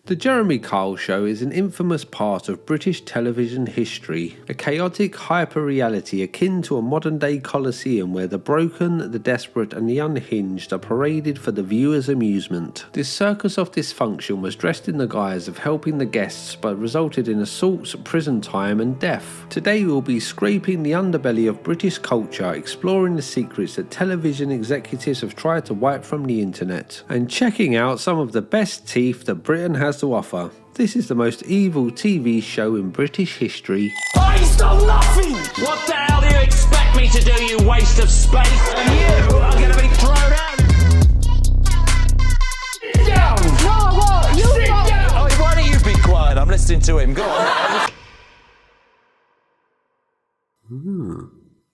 The Jeremy Kyle Show is an infamous part of British television history, a chaotic hyper-reality akin to a modern-day Colosseum where the broken, the desperate and the unhinged are paraded for the viewer's amusement. This circus of dysfunction was dressed in the guise of helping the guests but resulted in assaults, prison time and death. Today we'll be scraping the underbelly of British culture, exploring the secrets that television executives have tried to wipe from the internet, and checking out some of the best teeth that Britain has to offer. This is the most evil TV show in British history. I stole nothing! What the hell do you expect me to do, you waste of space? And you are going to be thrown out! Sit down! What? Sit down! Oh, why don't you be quiet? I'm listening to him. Go on.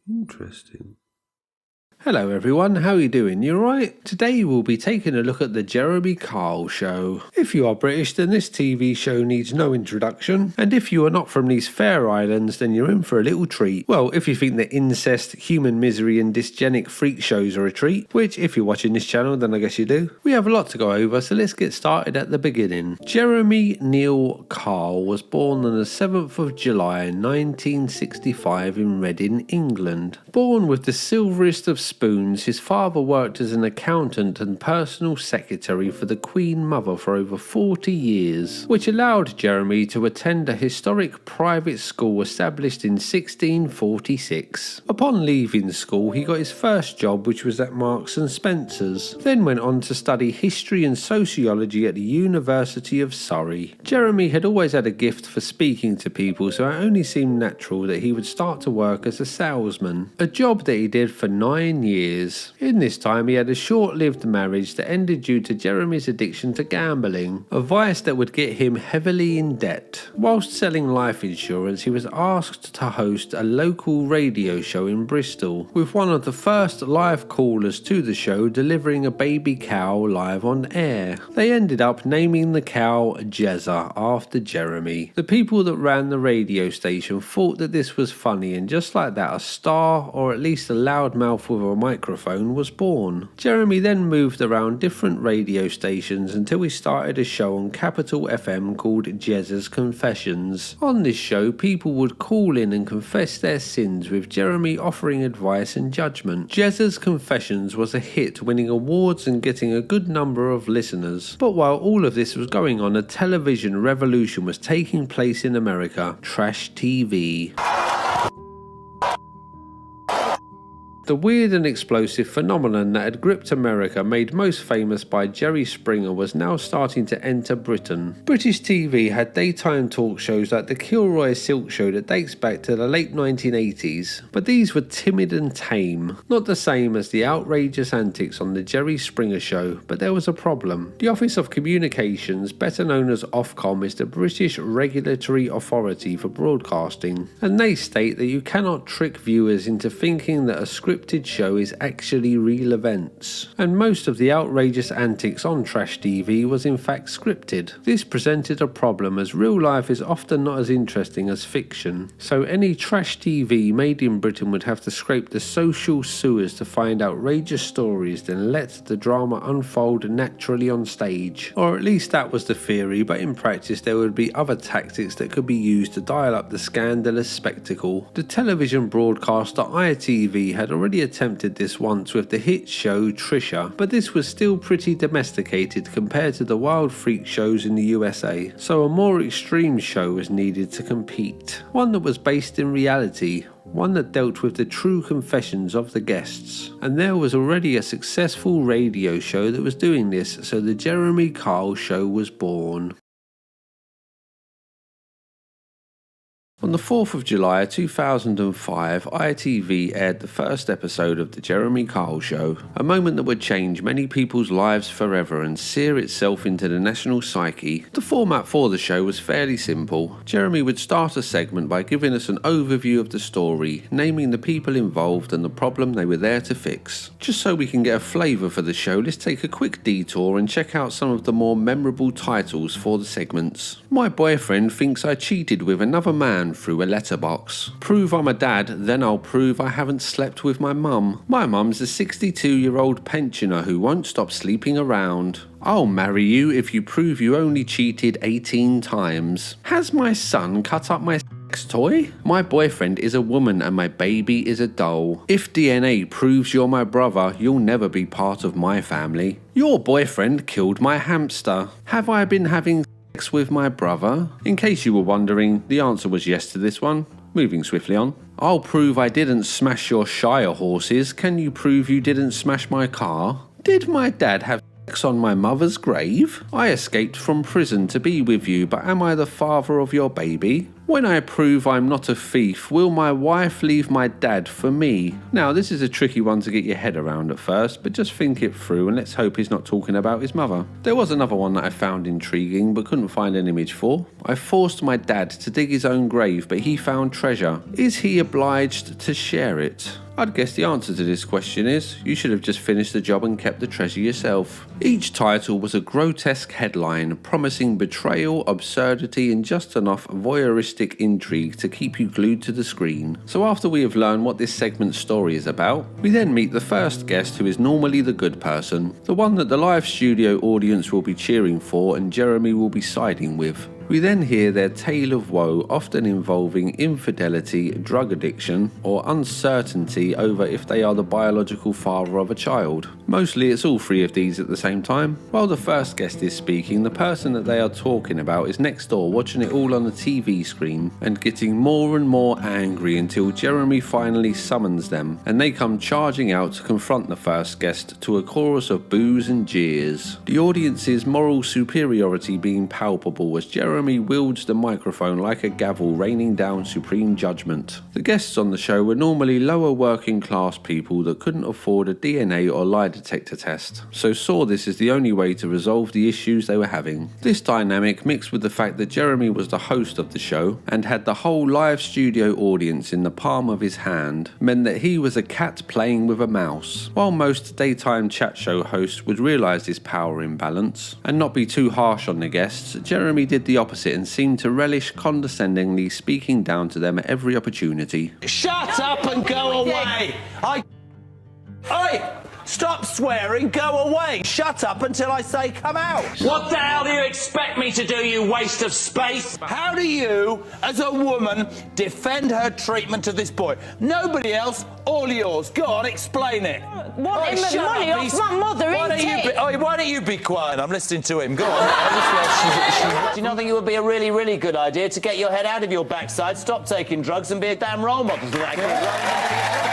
Interesting. Hello everyone, how are you doing? You alright? Today we'll be taking a look at the Jeremy Kyle Show. If you are British, then this TV show needs no introduction, and if you are not from these fair islands, then you're in for a little treat. Well, if you think that incest, human misery and dysgenic freak shows are a treat, which if you're watching this channel then I guess you do, we have a lot to go over, so let's get started at the beginning. Jeremy Neil Kyle was born on the 7th of July 1965 in Reading, England. Born with the silverest of spoons, his father worked as an accountant and personal secretary for the Queen Mother for over 40 years, which allowed Jeremy to attend a historic private school established in 1646. Upon leaving school, he got his first job, which was at Marks and Spencer's, then went on to study history and sociology at the University of Surrey. Jeremy had always had a gift for speaking to people, so it only seemed natural that he would start to work as a salesman, a job that he did for 9 years. In this time he had a short-lived marriage that ended due to Jeremy's addiction to gambling, a vice that would get him heavily in debt. Whilst selling life insurance, he was asked to host a local radio show in Bristol, with one of the first live callers to the show delivering a baby cow live on air. They ended up naming the cow Jezza after Jeremy. The people that ran the radio station thought that this was funny, and just like that, a star, or at least a loudmouth with a microphone, was born. Jeremy then moved around different radio stations until he started a show on Capital FM called Jezza's Confessions. On this show, people would call in and confess their sins, with Jeremy offering advice and judgment. Jezza's Confessions was a hit, winning awards and getting a good number of listeners. But while all of this was going on, a television revolution was taking place in America: trash TV. The weird and explosive phenomenon that had gripped America, made most famous by Jerry Springer, was now starting to enter Britain. British TV had daytime talk shows like the Kilroy Silk Show that dates back to the late 1980s, but these were timid and tame, not the same as the outrageous antics on the Jerry Springer Show. But there was a problem. The Office of Communications, better known as Ofcom, is the British regulatory authority for broadcasting, and they state that you cannot trick viewers into thinking that a scripted show is actually real events, and most of the outrageous antics on trash TV was in fact scripted. This presented a problem, as real life is often not as interesting as fiction, so any trash TV made in Britain would have to scrape the social sewers to find outrageous stories, then let the drama unfold naturally on stage. Or at least that was the theory, but in practice there would be other tactics that could be used to dial up the scandalous spectacle. The television broadcaster ITV had already attempted this once with the hit show Trisha, but this was still pretty domesticated compared to the wild freak shows in the USA, so a more extreme show was needed to compete. One that was based in reality, one that dealt with the true confessions of the guests. And there was already a successful radio show that was doing this, so the Jeremy Kyle Show was born. On the 4th of July 2005, ITV aired the first episode of the Jeremy Kyle Show, a moment that would change many people's lives forever and sear itself into the national psyche. The format for the show was fairly simple. Jeremy would start a segment by giving us an overview of the story, naming the people involved and the problem they were there to fix. Just so we can get a flavour for the show, let's take a quick detour and check out some of the more memorable titles for the segments. My boyfriend thinks I cheated with another man went through a letterbox. Prove I'm a dad, then I'll prove I haven't slept with my mum. My mum's a 62-year-old pensioner who won't stop sleeping around. I'll marry you if you prove you only cheated 18 times. Has my son cut up my sex toy? My boyfriend is a woman and my baby is a doll. If DNA proves you're my brother, you'll never be part of my family. Your boyfriend killed my hamster. Have I been having sex with my brother? In case you were wondering, the answer was yes to this one. Moving swiftly on. I'll prove I didn't smash your Shire horses. Can you prove you didn't smash my car? Did my dad have sex on my mother's grave? I escaped from prison to be with you, but am I the father of your baby? When I prove I'm not a thief, will my wife leave my dad for me? Now, this is a tricky one to get your head around at first, but just think it through and let's hope he's not talking about his mother. There was another one that I found intriguing but couldn't find an image for. I forced my dad to dig his own grave, but he found treasure. Is he obliged to share it? I'd guess the answer to this question is, you should have just finished the job and kept the treasure yourself. Each title was a grotesque headline, promising betrayal, absurdity and just enough voyeuristic intrigue to keep you glued to the screen. So after we have learned what this segment's story is about, we then meet the first guest, who is normally the good person, the one that the live studio audience will be cheering for and Jeremy will be siding with. We then hear their tale of woe, often involving infidelity, drug addiction, or uncertainty over if they are the biological father of a child. Mostly it's all three of these at the same time. While the first guest is speaking, the person that they are talking about is next door watching it all on the TV screen and getting more and more angry until Jeremy finally summons them and they come charging out to confront the first guest to a chorus of boos and jeers. The audience's moral superiority being palpable as Jeremy wields the microphone like a gavel, raining down supreme judgment. The guests on the show were normally lower working class people that couldn't afford a DNA or lie detector test, so saw this as the only way to resolve the issues they were having. This dynamic, mixed with the fact that Jeremy was the host of the show and had the whole live studio audience in the palm of his hand, meant that he was a cat playing with a mouse. While most daytime chat show hosts would realise this power imbalance and not be too harsh on the guests, Jeremy did the opposite and seemed to relish condescendingly speaking down to them at every opportunity. Shut up and go away! Oi! Stop swearing, go away! Shut up until I say come out! What the hell do you expect me to do, you waste of space? How do you, as a woman, defend her treatment of this boy? Nobody else, all yours. Go on, explain it. Want him the money off my mother, ain't it? Why don't you be quiet? I'm listening to him. Go on. Do you not think it would be a really, really good idea to get your head out of your backside, stop taking drugs and be a damn role model to that?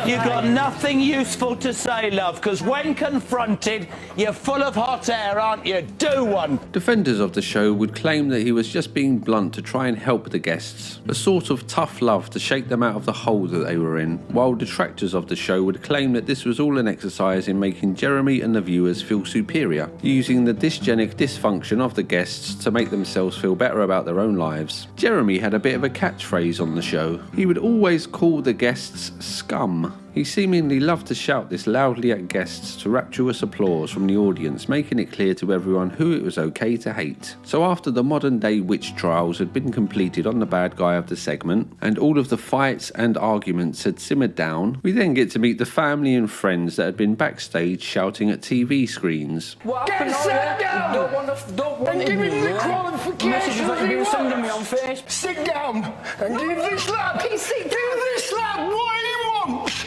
You've got nothing useful to say, love, because when confronted, you're full of hot air, aren't you? Do one! Defenders of the show would claim that he was just being blunt to try and help the guests, a sort of tough love to shake them out of the hole that they were in, while detractors of the show would claim that this was all an exercise in making Jeremy and the viewers feel superior, using the dysgenic dysfunction of the guests to make themselves feel better about their own lives. Jeremy had a bit of a catchphrase on the show. He would always call the guests scum. He seemingly loved to shout this loudly at guests to rapturous applause from the audience, making it clear to everyone who it was okay to hate. So after the modern day witch trials had been completed on the bad guy of the segment, and all of the fights and arguments had simmered down, we then get to meet the family and friends that had been backstage shouting at TV screens. Get sat down! And give me the qualifications. Sit down and give this lad. Do this lad what he wants.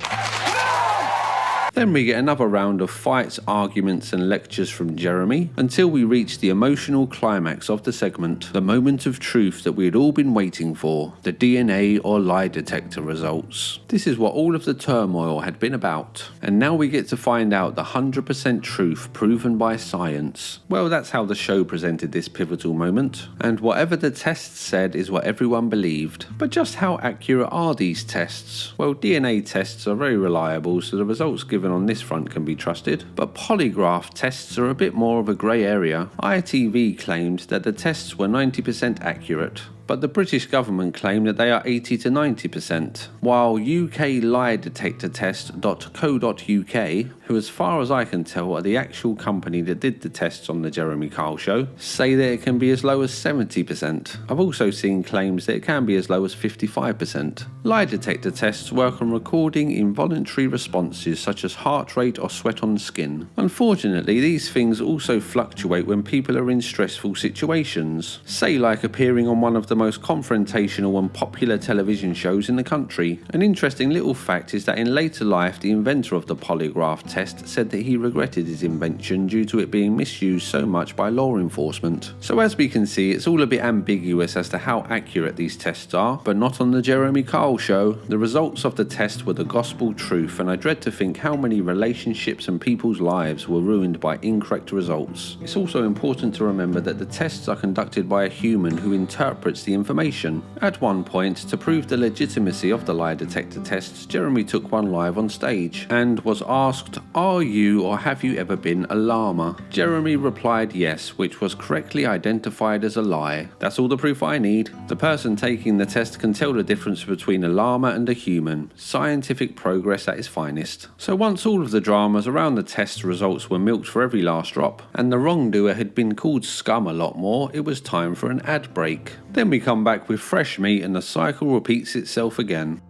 Then we get another round of fights, arguments and lectures from Jeremy, until we reach the emotional climax of the segment, the moment of truth that we had all been waiting for, the DNA or lie detector results. This is what all of the turmoil had been about, and now we get to find out the 100% truth proven by science. Well, that's how the show presented this pivotal moment, and whatever the tests said is what everyone believed. But just how accurate are these tests? Well, DNA tests are very reliable, so the results given on this front can be trusted, but polygraph tests are a bit more of a grey area. ITV claimed that the tests were 90% accurate, but the British government claim that they are 80 to 90%, while UK lie detector test.co.uk, who as far as I can tell are the actual company that did the tests on the Jeremy Kyle show, say that it can be as low as 70%. I've also seen claims that it can be as low as 55%. Lie detector tests work on recording involuntary responses such as heart rate or sweat on skin. Unfortunately, these things also fluctuate when people are in stressful situations, say like appearing on one of the most confrontational and popular television shows in the country. An interesting little fact is that in later life the inventor of the polygraph test said that he regretted his invention due to it being misused so much by law enforcement. So as we can see, it's all a bit ambiguous as to how accurate these tests are, but not on the Jeremy Kyle show. The results of the test were the gospel truth, and I dread to think how many relationships and people's lives were ruined by incorrect results. It's also important to remember that the tests are conducted by a human who interprets the information. At one point, to prove the legitimacy of the lie detector tests, Jeremy took one live on stage and was asked, "Are you or have you ever been a llama?" Jeremy replied yes, which was correctly identified as a lie. That's all the proof I need. The person taking the test can tell the difference between a llama and a human. Scientific progress at its finest. So once all of the dramas around the test results were milked for every last drop, and the wrongdoer had been called scum a lot more, it was time for an ad break. Then we come back with fresh meat and the cycle repeats itself again.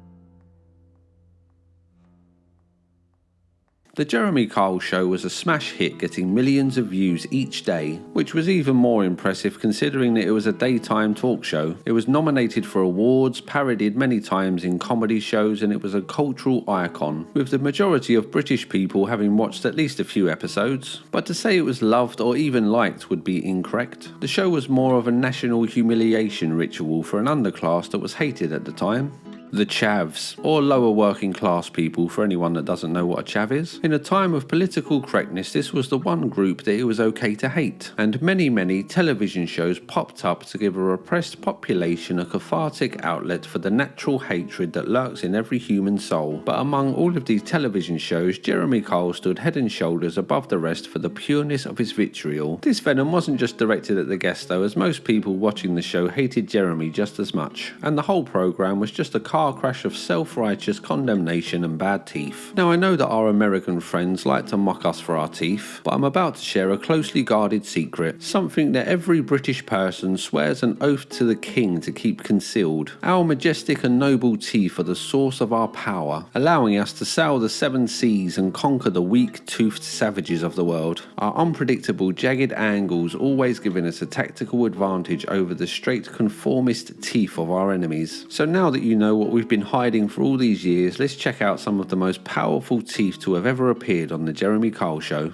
The Jeremy Kyle show was a smash hit, getting millions of views each day, which was even more impressive considering that it was a daytime talk show. It was nominated for awards, parodied many times in comedy shows, and it was a cultural icon, with the majority of British people having watched at least a few episodes. But to say it was loved or even liked would be incorrect. The show was more of a national humiliation ritual for an underclass that was hated at the time. The chavs, or lower working class people for anyone that doesn't know what a chav is. In a time of political correctness, this was the one group that it was okay to hate, and many television shows popped up to give a repressed population a cathartic outlet for the natural hatred that lurks in every human soul. But among all of these television shows, Jeremy Kyle stood head and shoulders above the rest for the pureness of his vitriol. This venom wasn't just directed at the guests though, as most people watching the show hated Jeremy just as much, and the whole programme was just a car crash of self-righteous condemnation and bad teeth. Now I know that our American friends like to mock us for our teeth, but I'm about to share a closely guarded secret, something that every British person swears an oath to the king to keep concealed. Our majestic and noble teeth are the source of our power, allowing us to sail the 7 seas and conquer the weak-toothed savages of the world. Our unpredictable jagged angles always giving us a tactical advantage over the straight conformist teeth of our enemies. So now that you know what we've been hiding for all these years, let's check out some of the most powerful teeth to have ever appeared on the Jeremy Kyle show.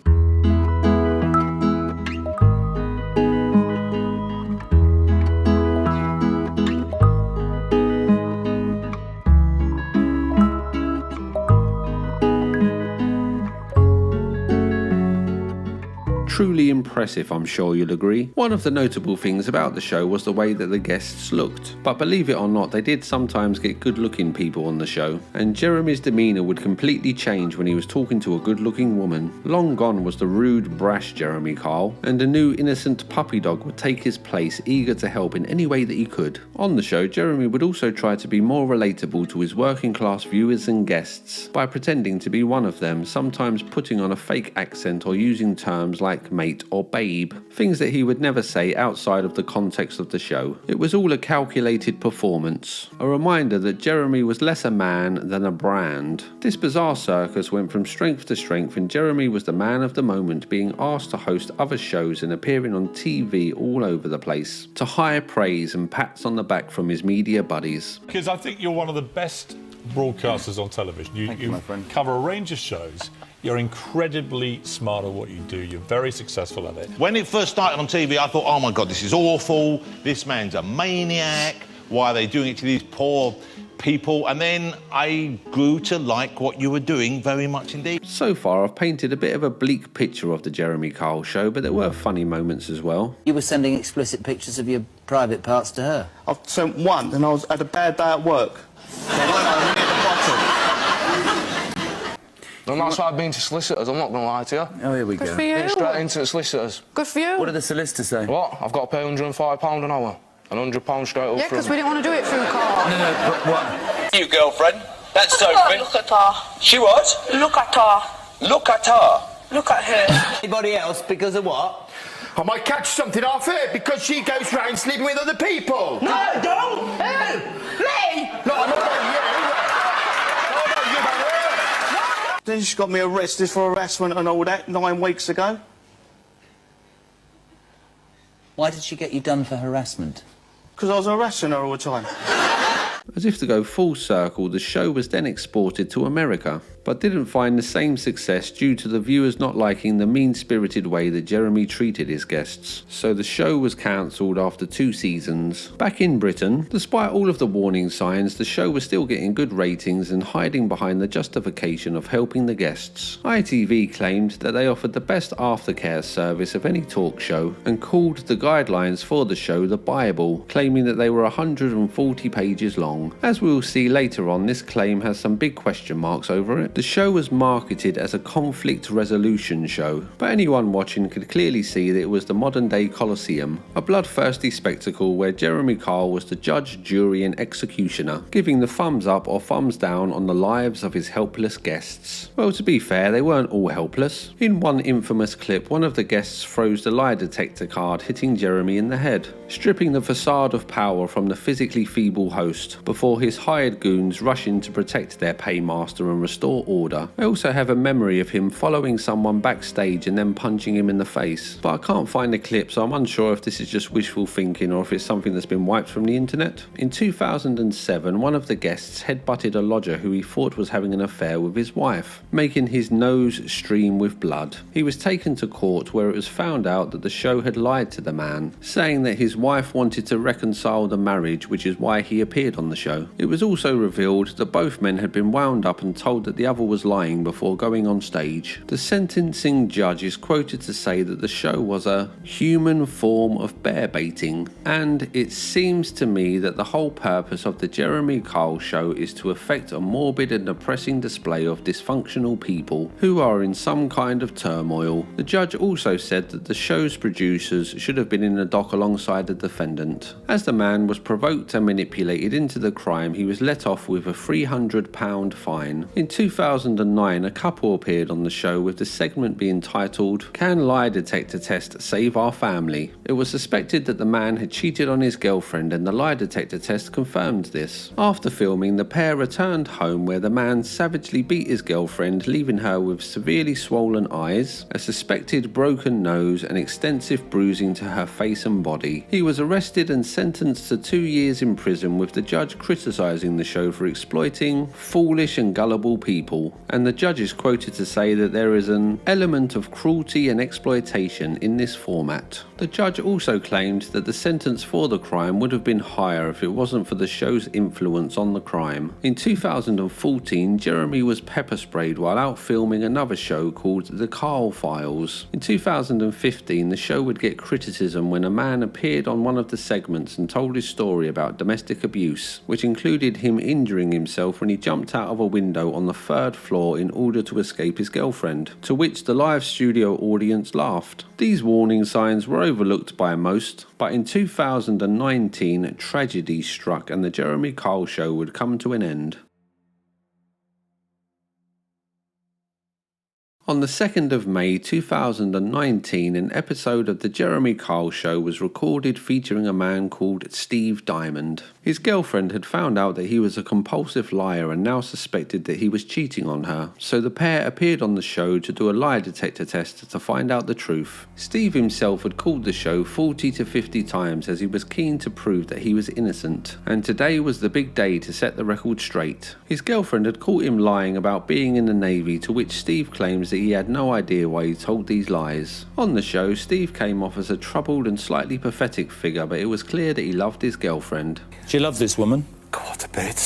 Truly impressive, I'm sure you'll agree. One of the notable things about the show was the way that the guests looked. But believe it or not, they did sometimes get good looking people on the show, and Jeremy's demeanour would completely change when he was talking to a good looking woman. Long gone was the rude, brash Jeremy Kyle, and a new innocent puppy dog would take his place, eager to help in any way that he could. On the show, Jeremy would also try to be more relatable to his working class viewers and guests by pretending to be one of them, sometimes putting on a fake accent or using terms like mate or babe, things that he would never say outside of the context of the show. It was all a calculated performance, a reminder that Jeremy was less a man than a brand. This bizarre circus went from strength to strength, and Jeremy was the man of the moment, being asked to host other shows and appearing on TV all over the place, to high praise and pats on the back from his media buddies. Because I think you're one of the best broadcasters on television. You my friend. Cover a range of shows. You're incredibly smart at what you do. You're very successful at it. When it first started on TV, I thought, oh my God, this is awful. This man's a maniac. Why are they doing it to these poor people? And then I grew to like what you were doing very much indeed. So far, I've painted a bit of a bleak picture of the Jeremy Kyle show, but there were funny moments as well. You were sending explicit pictures of your private parts to her. I've sent one, and I had a bad day at work. So I went over near the bottom. And that's why I've been to solicitors, I'm not going to lie to you. Oh, here we go. Been straight into the solicitors. Good for you. What did the solicitor say? What? I've got to pay £105 an hour. And £100 straight up Yeah, because from... we didn't want to do it through car. No, but what? You girlfriend? That's Sophie. Oh, look at her. She what? Look at her. Look at her. Look at her. Anybody else because of what? I might catch something off her because she goes round sleeping with other people. No, don't. Who? Me? No, I'm not about you. No, no, you about her. Then she got me arrested for harassment and all that 9 weeks ago. Why did she get you done for harassment? Because I was harassing her all the time. As if to go full circle, the show was then exported to America, but didn't find the same success due to the viewers not liking the mean-spirited way that Jeremy treated his guests. So the show was cancelled after 2 seasons. Back in Britain, despite all of the warning signs, the show was still getting good ratings and hiding behind the justification of helping the guests. ITV claimed that they offered the best aftercare service of any talk show and called the guidelines for the show the Bible, claiming that they were 140 pages long. As we will see later on, this claim has some big question marks over it. The show was marketed as a conflict resolution show, but anyone watching could clearly see that it was the modern day Colosseum, a bloodthirsty spectacle where Jeremy Kyle was the judge, jury and executioner, giving the thumbs up or thumbs down on the lives of his helpless guests. Well, to be fair, they weren't all helpless. In one infamous clip, one of the guests throws the lie detector card, hitting Jeremy in the head, stripping the facade of power from the physically feeble host, before his hired goons rush in to protect their paymaster and restore order. I also have a memory of him following someone backstage and then punching him in the face, but I can't find the clip, so I'm unsure if this is just wishful thinking or if it's something that's been wiped from the internet. In 2007, one of the guests headbutted a lodger who he thought was having an affair with his wife, making his nose stream with blood. He was taken to court where it was found out that the show had lied to the man, saying that his wife wanted to reconcile the marriage, which is why he appeared on the show. It was also revealed that both men had been wound up and told that the other was lying before going on stage. The sentencing judge is quoted to say that the show was a human form of bear baiting, and it seems to me that the whole purpose of the Jeremy Kyle show is to effect a morbid and depressing display of dysfunctional people who are in some kind of turmoil. The judge also said that the show's producers should have been in the dock alongside the defendant. As the man was provoked and manipulated into the crime, he was let off with a £300 fine. In 2009, a couple appeared on the show with the segment being titled "Can Lie Detector Test Save Our Family?" It was suspected that the man had cheated on his girlfriend, and the lie detector test confirmed this. After filming, the pair returned home where the man savagely beat his girlfriend, leaving her with severely swollen eyes, a suspected broken nose and extensive bruising to her face and body. He was arrested and sentenced to 2 years in prison, with the judge criticising the show for exploiting foolish and gullible people, and the judge is quoted to say that there is an element of cruelty and exploitation in this format. The judge also claimed that the sentence for the crime would have been higher if it wasn't for the show's influence on the crime. In 2014, Jeremy was pepper sprayed while out filming another show called The Kyle Files. In 2015, the show would get criticism when a man appeared on one of the segments and told his story about domestic abuse, which included him injuring himself when he jumped out of a window on the 3rd floor in order to escape his girlfriend, to which the live studio audience laughed. These warning signs were overlooked by most, but in 2019, tragedy struck and the Jeremy Kyle show would come to an end. On the 2nd of May 2019, an episode of The Jeremy Kyle Show was recorded featuring a man called Steve Diamond. His girlfriend had found out that he was a compulsive liar and now suspected that he was cheating on her, so the pair appeared on the show to do a lie detector test to find out the truth. Steve himself had called the show 40 to 50 times as he was keen to prove that he was innocent, and today was the big day to set the record straight. His girlfriend had caught him lying about being in the Navy, to which Steve claims that he had no idea why he told these lies. On the show, Steve came off as a troubled and slightly pathetic figure, but it was clear that he loved his girlfriend. Do you love this woman? God, a bit.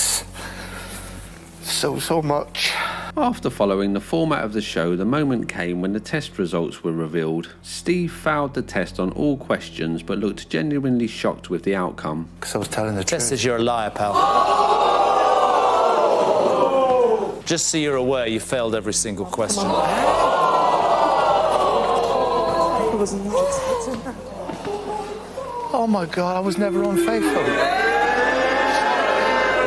So much. After following the format of the show, the moment came when the test results were revealed. Steve failed the test on all questions, but looked genuinely shocked with the outcome. Because I was telling the Test truth. says you're a liar, pal. Just so you're aware, you failed every single question. Oh my God, I was never unfaithful.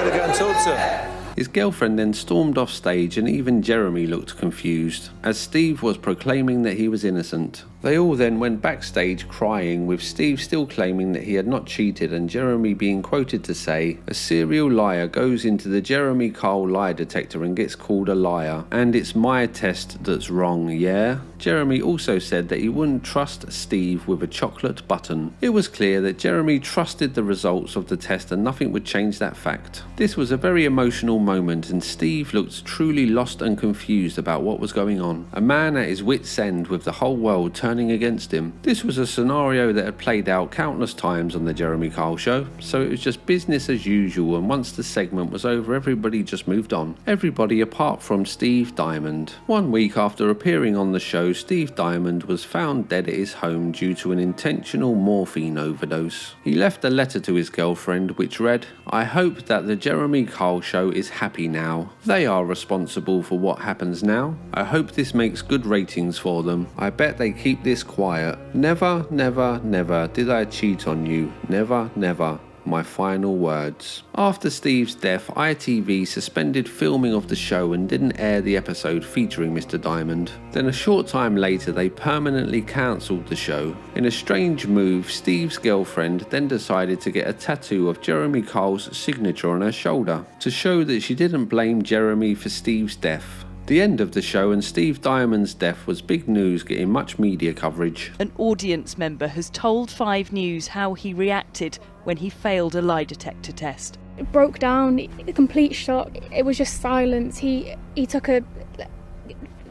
Gotta go and talk to him. His girlfriend then stormed off stage and even Jeremy looked confused, as Steve was proclaiming that he was innocent. They all then went backstage crying, with Steve still claiming that he had not cheated and Jeremy being quoted to say, "A serial liar goes into the Jeremy Kyle lie detector and gets called a liar, and it's my test that's wrong, yeah?" Jeremy also said that he wouldn't trust Steve with a chocolate button. It was clear that Jeremy trusted the results of the test and nothing would change that fact. This was a very emotional moment and Steve looked truly lost and confused about what was going on. A man at his wit's end with the whole world turning against him. This was a scenario that had played out countless times on the Jeremy Kyle show, so it was just business as usual, and once the segment was over everybody just moved on. Everybody apart from Steve Diamond. 1 week after appearing on the show, Steve Diamond was found dead at his home due to an intentional morphine overdose. He left a letter to his girlfriend which read, "I hope that the Jeremy Kyle show is happy now. They are responsible for what happens now. I hope this makes good ratings for them. I bet they keep this quiet. Never, never, never did I cheat on you. Never, never. My final words." After Steve's death, ITV suspended filming of the show and didn't air the episode featuring Mr. Diamond. Then a short time later they permanently cancelled the show. In a strange move, Steve's girlfriend then decided to get a tattoo of Jeremy Kyle's signature on her shoulder to show that she didn't blame Jeremy for Steve's death. The end of the show and Steve Diamond's death was big news, getting much media coverage. An audience member has told 5 News how he reacted when he failed a lie detector test. It broke down, a complete shock. It was just silence. He took a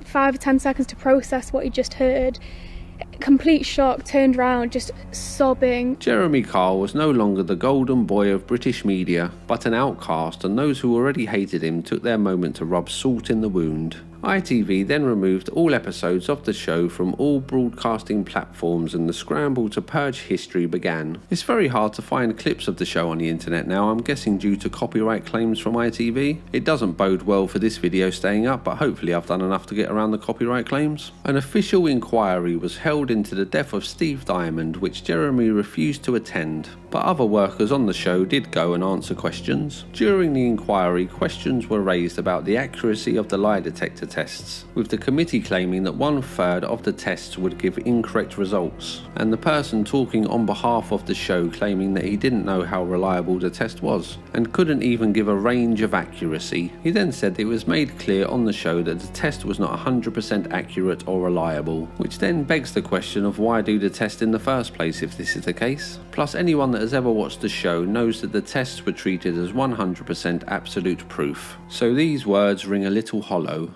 5 or 10 seconds to process what he just heard. Complete shock, turned around, just sobbing. Jeremy Kyle was no longer the golden boy of British media, but an outcast, and those who already hated him took their moment to rub salt in the wound. ITV then removed all episodes of the show from all broadcasting platforms and the scramble to purge history began. It's very hard to find clips of the show on the internet now, I'm guessing due to copyright claims from ITV. It doesn't bode well for this video staying up, but hopefully I've done enough to get around the copyright claims. An official inquiry was held into the death of Steve Diamond, which Jeremy refused to attend, but other workers on the show did go and answer questions. During the inquiry, questions were raised about the accuracy of the lie detector tests, with the committee claiming that 1/3 of the tests would give incorrect results, and the person talking on behalf of the show claiming that he didn't know how reliable the test was, and couldn't even give a range of accuracy. He then said it was made clear on the show that the test was not 100% accurate or reliable, which then begs the question of why do the test in the first place if this is the case? Plus, anyone that has ever watched the show knows that the tests were treated as 100% absolute proof. So these words ring a little hollow.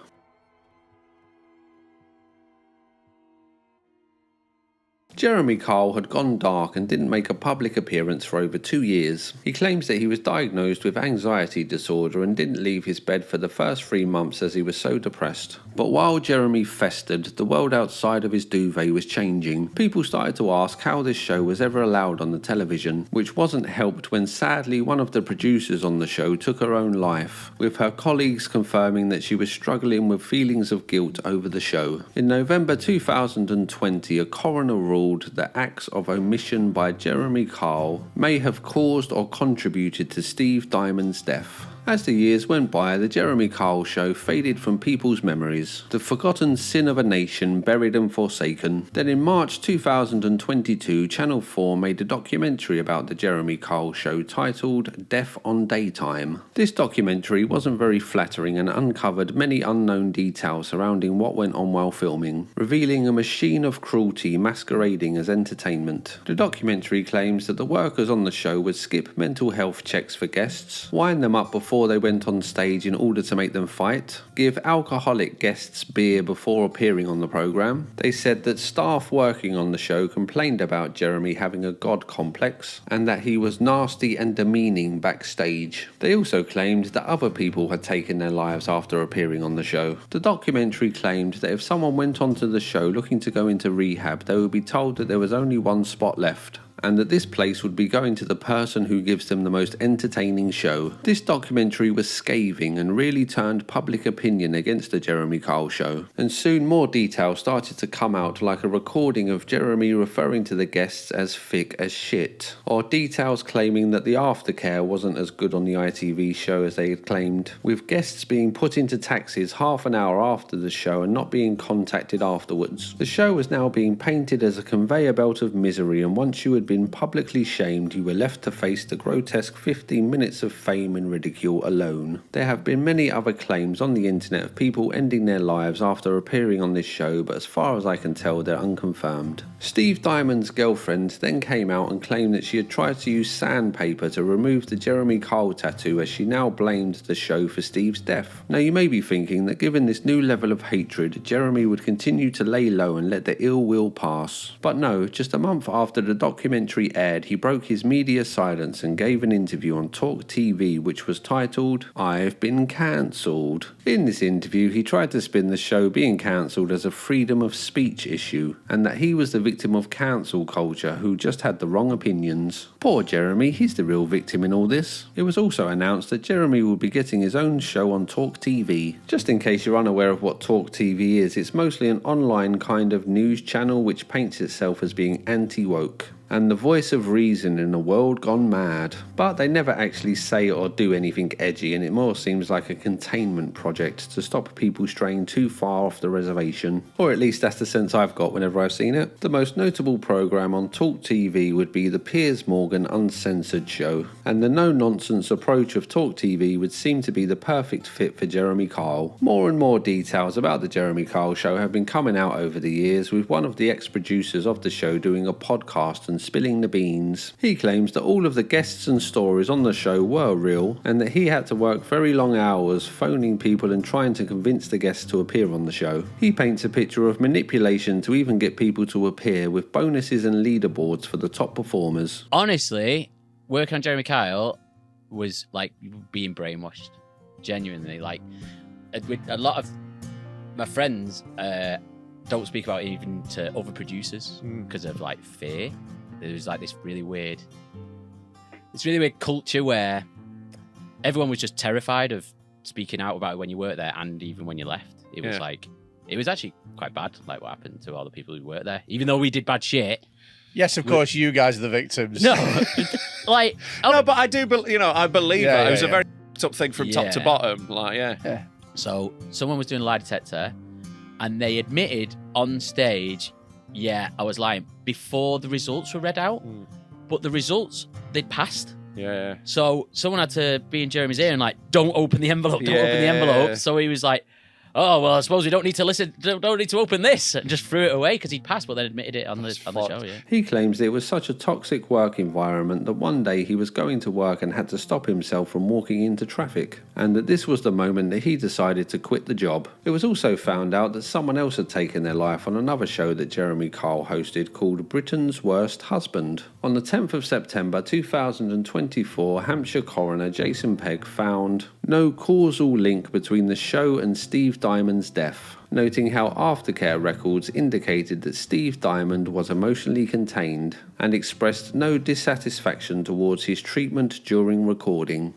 Jeremy Kyle had gone dark and didn't make a public appearance for over 2 years. He claims that he was diagnosed with anxiety disorder and didn't leave his bed for the first 3 months as he was so depressed. But while Jeremy festered, the world outside of his duvet was changing. People started to ask how this show was ever allowed on the television, which wasn't helped when sadly one of the producers on the show took her own life, with her colleagues confirming that she was struggling with feelings of guilt over the show. In November 2020, a coroner ruled that acts of omission by Jeremy Kyle may have caused or contributed to Steve Diamond's death. As the years went by, the Jeremy Kyle show faded from people's memories, the forgotten sin of a nation buried and forsaken. Then in March 2022, Channel 4 made a documentary about the Jeremy Kyle show titled Death on Daytime. This documentary wasn't very flattering and uncovered many unknown details surrounding what went on while filming, revealing a machine of cruelty masquerading as entertainment. The documentary claims that the workers on the show would skip mental health checks for guests, wind them up before they went on stage in order to make them fight, give alcoholic guests beer before appearing on the programme. They said that staff working on the show complained about Jeremy having a god complex and that he was nasty and demeaning backstage. They also claimed that other people had taken their lives after appearing on the show. The documentary claimed that if someone went onto the show looking to go into rehab, they would be told that there was only one spot left. and that this place would be going to the person who gives them the most entertaining show. This documentary was scathing and really turned public opinion against the Jeremy Kyle Show, and soon more details started to come out, like a recording of Jeremy referring to the guests as thick as shit, or details claiming that the aftercare wasn't as good on the ITV show as they had claimed, with guests being put into taxis half an hour after the show and not being contacted afterwards. The show was now being painted as a conveyor belt of misery, and once you had been publicly shamed, you were left to face the grotesque 15 minutes of fame and ridicule alone. There have been many other claims on the internet of people ending their lives after appearing on this show, but as far as I can tell, they're unconfirmed. Steve Diamond's girlfriend then came out and claimed that she had tried to use sandpaper to remove the Jeremy Kyle tattoo, as she now blamed the show for Steve's death. Now you may be thinking that given this new level of hatred, Jeremy would continue to lay low and let the ill will pass. But no, just a month after the documentary aired, he broke his media silence and gave an interview on Talk TV which was titled, "I've been cancelled." In this interview, he tried to spin the show being cancelled as a freedom of speech issue, and that he was the victim of cancel culture who just had the wrong opinions. Poor Jeremy, he's the real victim in all this. It was also announced that Jeremy will be getting his own show on Talk TV. Just in case you're unaware of what Talk TV is, it's mostly an online kind of news channel which paints itself as being anti-woke and the voice of reason in a world gone mad. But they never actually say or do anything edgy, and it more seems like a containment project to stop people straying too far off the reservation. Or at least that's the sense I've got whenever I've seen it. The most notable programme on Talk TV would be the Piers Morgan Uncensored show, and the no-nonsense approach of Talk TV would seem to be the perfect fit for Jeremy Kyle. More and more details about the Jeremy Kyle show have been coming out over the years, with one of the ex-producers of the show doing a podcast and spilling the beans. He claims that all of the guests and stories on the show were real, and that he had to work very long hours phoning people and trying to convince the guests to appear on the show. He paints a picture of manipulation to even get people to appear, with bonuses and leaderboards for the top performers. Honestly, working on Jeremy Kyle was like being brainwashed. Genuinely, like a lot of my friends don't speak about it even to other producers because of like fear. There's like this really weird culture where everyone was just terrified of speaking out about it when you worked there, and even when you left. It was like, it was actually quite bad, like what happened to all the people who worked there. Even though we did bad shit. Yes, of course, you guys are the victims. No, like no, but I do, I believe that it was a very up thing from top to bottom. Like, So someone was doing a lie detector, and they admitted on stage, yeah, I was lying, before the results were read out. But the results, they'd passed. Yeah. So someone had to be in Jeremy's ear and like, don't open the envelope, don't open the envelope. So he was like, oh, well, I suppose we don't need to listen, don't need to open this, and just threw it away because he'd passed, but then admitted it on the show, He claims it was such a toxic work environment that one day he was going to work and had to stop himself from walking into traffic, and that this was the moment that he decided to quit the job. It was also found out that someone else had taken their life on another show that Jeremy Kyle hosted called Britain's Worst Husband. On the 10th of September 2024, Hampshire coroner Jason Pegg found no causal link between the show and Steve Diamond's death, noting how aftercare records indicated that Steve Diamond was emotionally contained and expressed no dissatisfaction towards his treatment during recording.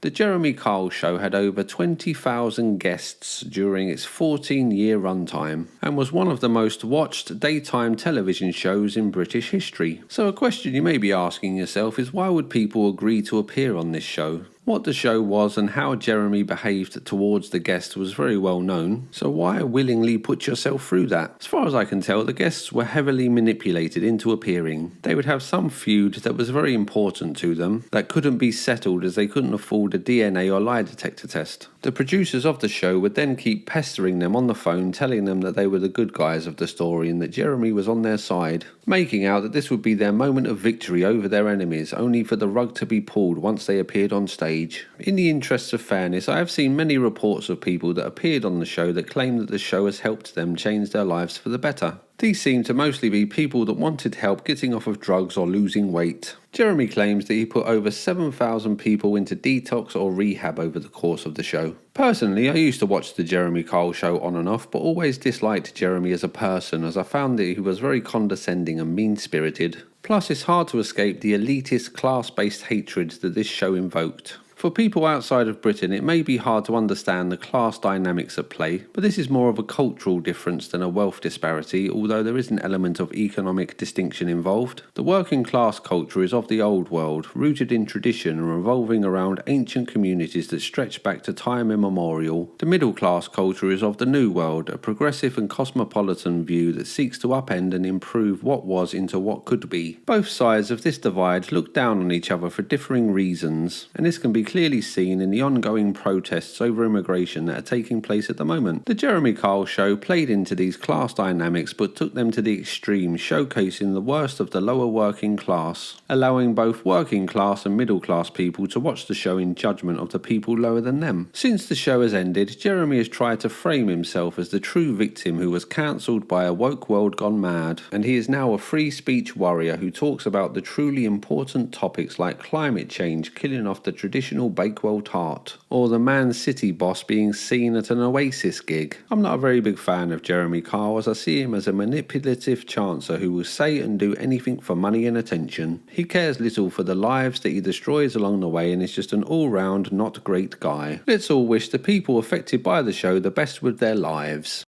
The Jeremy Kyle Show had over 20,000 guests during its 14-year runtime and was one of the most watched daytime television shows in British history. So a question you may be asking yourself is, why would people agree to appear on this show? What the show was and how Jeremy behaved towards the guests was very well known, so why willingly put yourself through that? As far as I can tell, the guests were heavily manipulated into appearing. They would have some feud that was very important to them that couldn't be settled as they couldn't afford a DNA or lie detector test. The producers of the show would then keep pestering them on the phone, telling them that they were the good guys of the story and that Jeremy was on their side, making out that this would be their moment of victory over their enemies, only for the rug to be pulled once they appeared on stage. stage. In the interests of fairness, I have seen many reports of people that appeared on the show that claim that the show has helped them change their lives for the better. These seem to mostly be people that wanted help getting off of drugs or losing weight. Jeremy claims that he put over 7,000 people into detox or rehab over the course of the show. Personally, I used to watch the Jeremy Kyle show on and off, but always disliked Jeremy as a person, as I found that he was very condescending and mean-spirited. Plus, it's hard to escape the elitist, class-based hatred that this show invoked. For people outside of Britain, it may be hard to understand the class dynamics at play, but this is more of a cultural difference than a wealth disparity, although there is an element of economic distinction involved. The working class culture is of the old world, rooted in tradition and revolving around ancient communities that stretch back to time immemorial. The middle class culture is of the new world, a progressive and cosmopolitan view that seeks to upend and improve what was into what could be. Both sides of this divide look down on each other for differing reasons, and this can be clearly seen in the ongoing protests over immigration that are taking place at the moment. The Jeremy Kyle show played into these class dynamics but took them to the extreme, showcasing the worst of the lower working class, allowing both working class and middle class people to watch the show in judgment of the people lower than them. Since the show has ended, Jeremy has tried to frame himself as the true victim who was cancelled by a woke world gone mad, and he is now a free speech warrior who talks about the truly important topics like climate change killing off the traditional Bakewell tart, or the Man City boss being seen at an Oasis gig. I'm not a very big fan of Jeremy Kyle, as I see him as a manipulative chancer who will say and do anything for money and attention. He cares little for the lives that he destroys along the way and is just an all-round not great guy. Let's all wish the people affected by the show the best with their lives,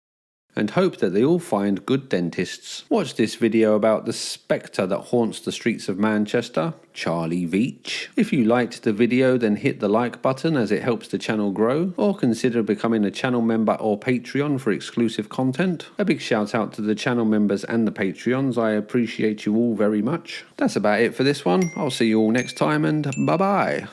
and hope that they all find good dentists. Watch this video about the spectre that haunts the streets of Manchester, Charlie Veach. If you liked the video, then hit the like button as it helps the channel grow, or consider becoming a channel member or Patreon for exclusive content. A big shout out to the channel members and the Patreons, I appreciate you all very much. That's about it for this one. I'll see you all next time, and bye bye.